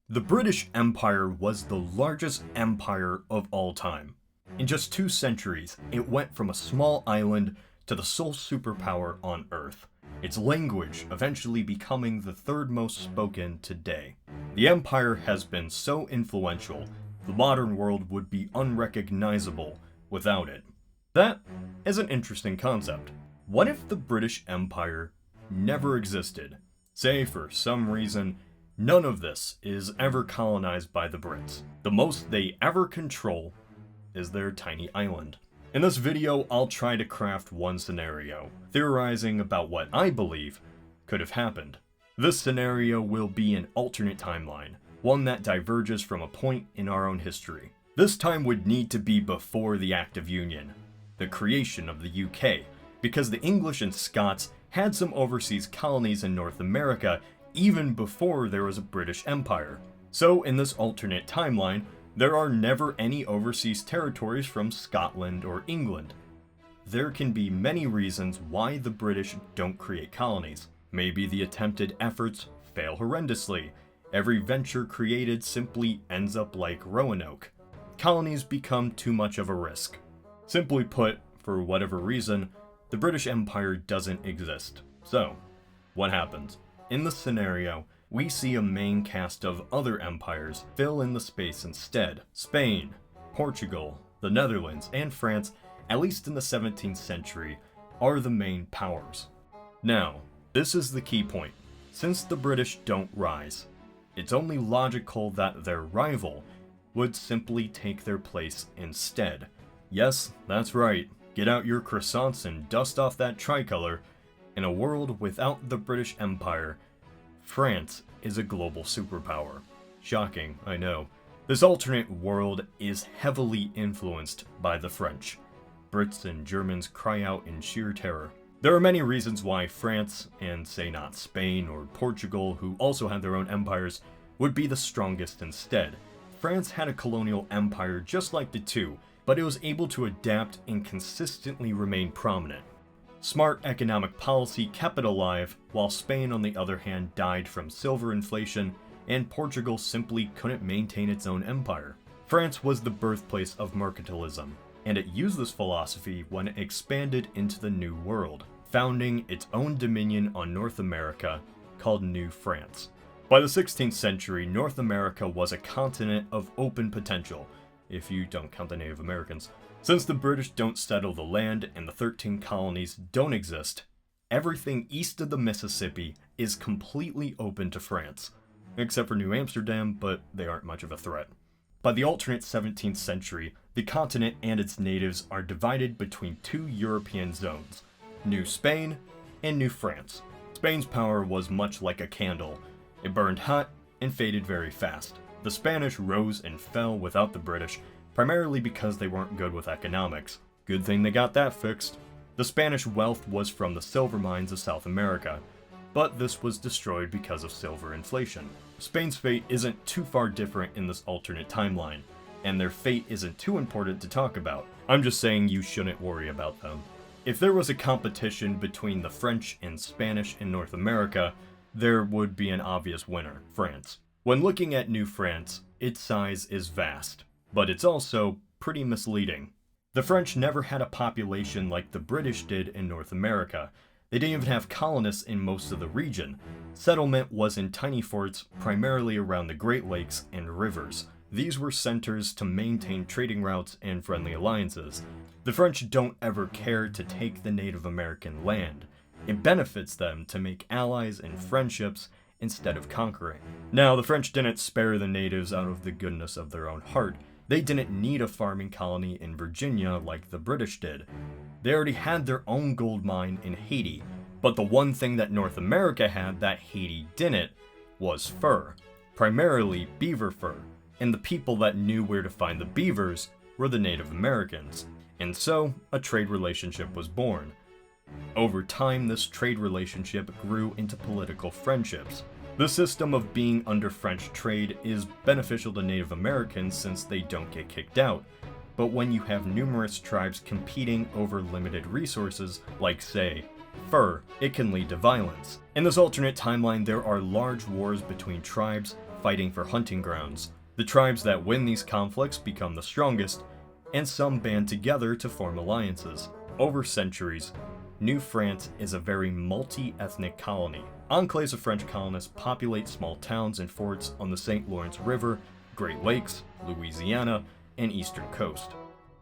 The British Empire was the largest empire of all time. In just 2 centuries, it went from a small island to the sole superpower on Earth, its language eventually becoming the third most spoken today. The empire has been so influential, the modern world would be unrecognizable without it. That is an interesting concept. What if the British Empire never existed? Say, for some reason, none of this is ever colonized by the Brits. The most they ever control is their tiny island. In this video, I'll try to craft one scenario, theorizing about what I believe could have happened. This scenario will be an alternate timeline, one that diverges from a point in our own history. This time would need to be before the Act of Union, the creation of the UK, because the English and Scots had some overseas colonies in North America even before there was a British Empire. So in this alternate timeline, there are never any overseas territories from Scotland or England. There can be many reasons why the British don't create colonies. Maybe the attempted efforts fail horrendously. Every venture created simply ends up like Roanoke. Colonies become too much of a risk. Simply put, for whatever reason, the British Empire doesn't exist. So, what happens? In this scenario, we see a main cast of other empires fill in the space instead. Spain, Portugal, the Netherlands, and France, at least in the 17th century, are the main powers. Now, this is the key point. Since the British don't rise, it's only logical that their rival would simply take their place instead. Yes, that's right. Get out your croissants and dust off that tricolor. In a world without the British Empire, France is a global superpower. Shocking, I know. This alternate world is heavily influenced by the French. Brits and Germans cry out in sheer terror. There are many reasons why France, and say not Spain or Portugal, who also had their own empires, would be the strongest instead. France had a colonial empire just like the two, but it was able to adapt and consistently remain prominent. Smart economic policy kept it alive, while Spain on the other hand died from silver inflation, and Portugal simply couldn't maintain its own empire. France was the birthplace of mercantilism, and it used this philosophy when it expanded into the New World, founding its own dominion on North America called New France. By the 16th century, North America was a continent of open potential, if you don't count the Native Americans. Since the British don't settle the land and the 13 colonies don't exist, everything east of the Mississippi is completely open to France, except for New Amsterdam, but they aren't much of a threat. By the alternate 17th century, the continent and its natives are divided between 2 European zones, New Spain and New France. Spain's power was much like a candle. It burned hot and faded very fast. The Spanish rose and fell without the British, primarily because they weren't good with economics. Good thing they got that fixed. The Spanish wealth was from the silver mines of South America, but this was destroyed because of silver inflation. Spain's fate isn't too far different in this alternate timeline, and their fate isn't too important to talk about. I'm just saying you shouldn't worry about them. If there was a competition between the French and Spanish in North America, there would be an obvious winner, France. When looking at New France, its size is vast, but it's also pretty misleading. The French never had a population like the British did in North America. They didn't even have colonists in most of the region. Settlement was in tiny forts, primarily around the Great Lakes and rivers. These were centers to maintain trading routes and friendly alliances. The French don't ever care to take the Native American land. It benefits them to make allies and friendships instead of conquering. Now, the French didn't spare the natives out of the goodness of their own heart. They didn't need a farming colony in Virginia like the British did. They already had their own gold mine in Haiti, but the one thing that North America had that Haiti didn't was fur, primarily beaver fur, and the people that knew where to find the beavers were the Native Americans, and so a trade relationship was born. Over time, this trade relationship grew into political friendships. The system of being under French trade is beneficial to Native Americans since they don't get kicked out. But when you have numerous tribes competing over limited resources, like say, fur, it can lead to violence. In this alternate timeline, there are large wars between tribes fighting for hunting grounds. The tribes that win these conflicts become the strongest, and some band together to form alliances. Over centuries, New France is a very multi-ethnic colony. Enclaves of French colonists populate small towns and forts on the St. Lawrence River, Great Lakes, Louisiana, and eastern coast.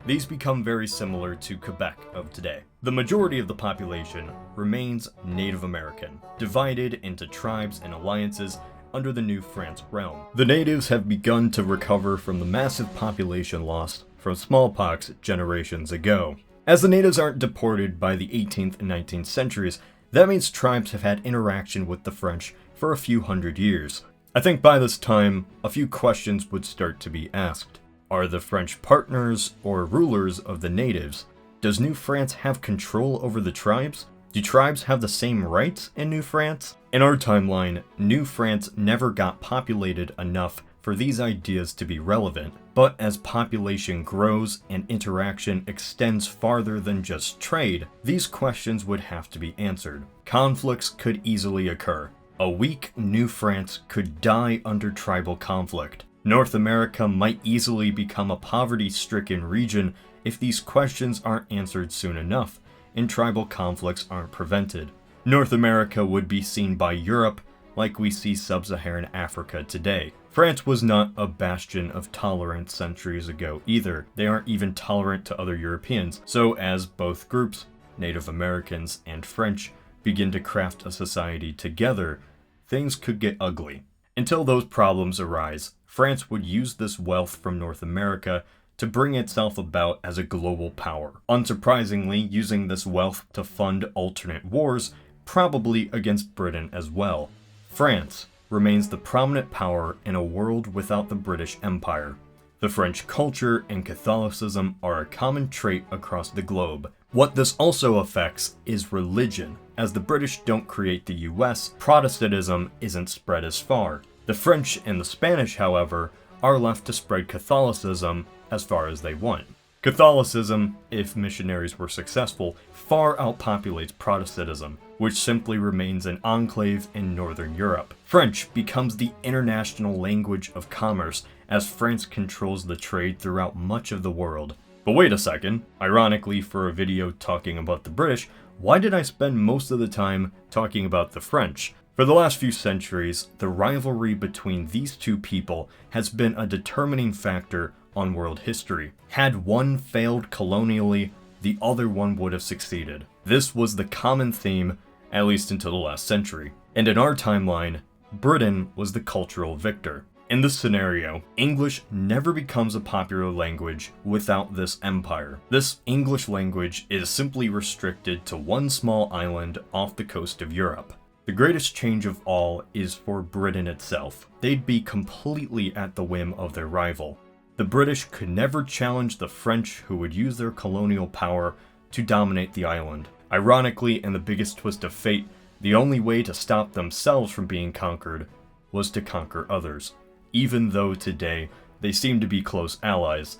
These become very similar to Quebec of today. The majority of the population remains Native American, divided into tribes and alliances under the New France realm. The natives have begun to recover from the massive population lost from smallpox generations ago. As the natives aren't deported by the 18th and 19th centuries, that means tribes have had interaction with the French for a few hundred years. I think by this time, a few questions would start to be asked. Are the French partners or rulers of the natives? Does New France have control over the tribes? Do tribes have the same rights in New France? In our timeline, New France never got populated enough for these ideas to be relevant, but as population grows and interaction extends farther than just trade, these questions would have to be answered. Conflicts could easily occur. A weak New France could die under tribal conflict. North America might easily become a poverty-stricken region if these questions aren't answered soon enough, and tribal conflicts aren't prevented. North America would be seen by Europe like we see sub-Saharan Africa today. France was not a bastion of tolerance centuries ago either. They aren't even tolerant to other Europeans. So as both groups, Native Americans and French, begin to craft a society together, things could get ugly. Until those problems arise, France would use this wealth from North America to bring itself about as a global power. Unsurprisingly, using this wealth to fund alternate wars, probably against Britain as well. France remains the prominent power in a world without the British Empire. The French culture and Catholicism are a common trait across the globe. What this also affects is religion. As the British don't create the US, Protestantism isn't spread as far. The French and the Spanish, however, are left to spread Catholicism as far as they want. Catholicism, if missionaries were successful, far outpopulates Protestantism, which simply remains an enclave in Northern Europe. French becomes the international language of commerce as France controls the trade throughout much of the world. But wait a second, ironically for a video talking about the British, why did I spend most of the time talking about the French? For the last few centuries, the rivalry between these two people has been a determining factor on world history. Had one failed colonially, the other one would have succeeded. This was the common theme, at least until the last century. And in our timeline, Britain was the cultural victor. In this scenario, English never becomes a popular language without this empire. This English language is simply restricted to one small island off the coast of Europe. The greatest change of all is for Britain itself. They'd be completely at the whim of their rival. The British could never challenge the French, who would use their colonial power to dominate the island. Ironically, and the biggest twist of fate, the only way to stop themselves from being conquered was to conquer others. Even though today they seem to be close allies,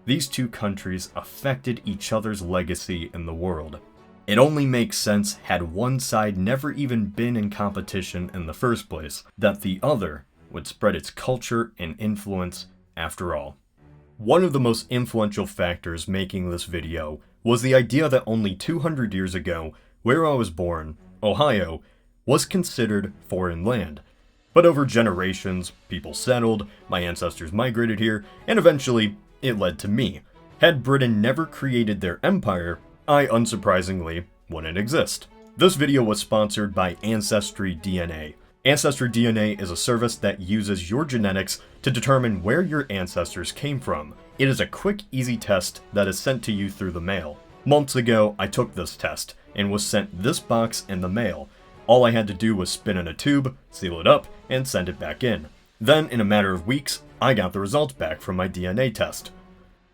these two countries affected each other's legacy in the world. It only makes sense, had one side never even been in competition in the first place, that the other would spread its culture and influence after all. One of the most influential factors making this video was the idea that only 200 years ago, where I was born, Ohio, was considered foreign land. But over generations, people settled, my ancestors migrated here, and eventually, it led to me. Had Britain never created their empire, I, unsurprisingly, wouldn't exist. This video was sponsored by Ancestry DNA. Ancestry DNA is a service that uses your genetics to determine where your ancestors came from. It is a quick, easy test that is sent to you through the mail. Months ago, I took this test and was sent this box in the mail. All I had to do was spin in a tube, seal it up, and send it back in. Then, in a matter of weeks, I got the results back from my DNA test.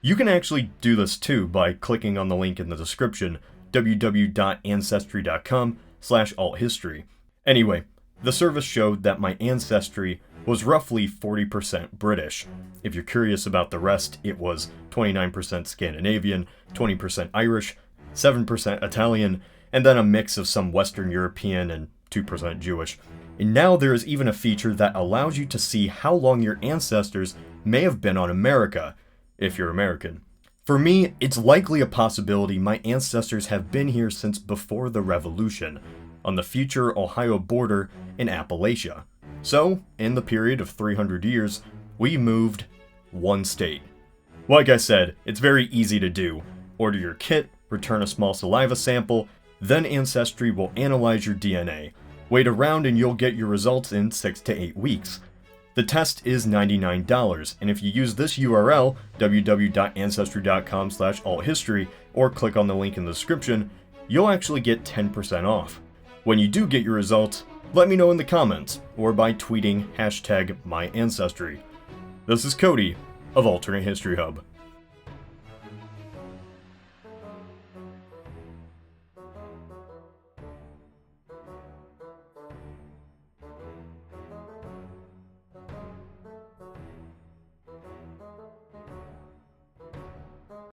You can actually do this too by clicking on the link in the description, www.ancestry.com/althistory. Anyway, the service showed that my ancestry was roughly 40% British. If you're curious about the rest, it was 29% Scandinavian, 20% Irish, 7% Italian, and then a mix of some Western European and 2% Jewish. And now there is even a feature that allows you to see how long your ancestors may have been on America, if you're American. For me, it's likely a possibility my ancestors have been here since before the Revolution, on the future Ohio border in Appalachia. So, in the period of 300 years, we moved one state. Like I said, it's very easy to do. Order your kit, return a small saliva sample, then Ancestry will analyze your DNA. Wait around and you'll get your results in 6 to 8 weeks. The test is $99, and if you use this URL, www.ancestry.com/althistory, or click on the link in the description, you'll actually get 10% off. When you do get your results, let me know in the comments, or by tweeting #MyAncestry. This is Cody of Alternate History Hub.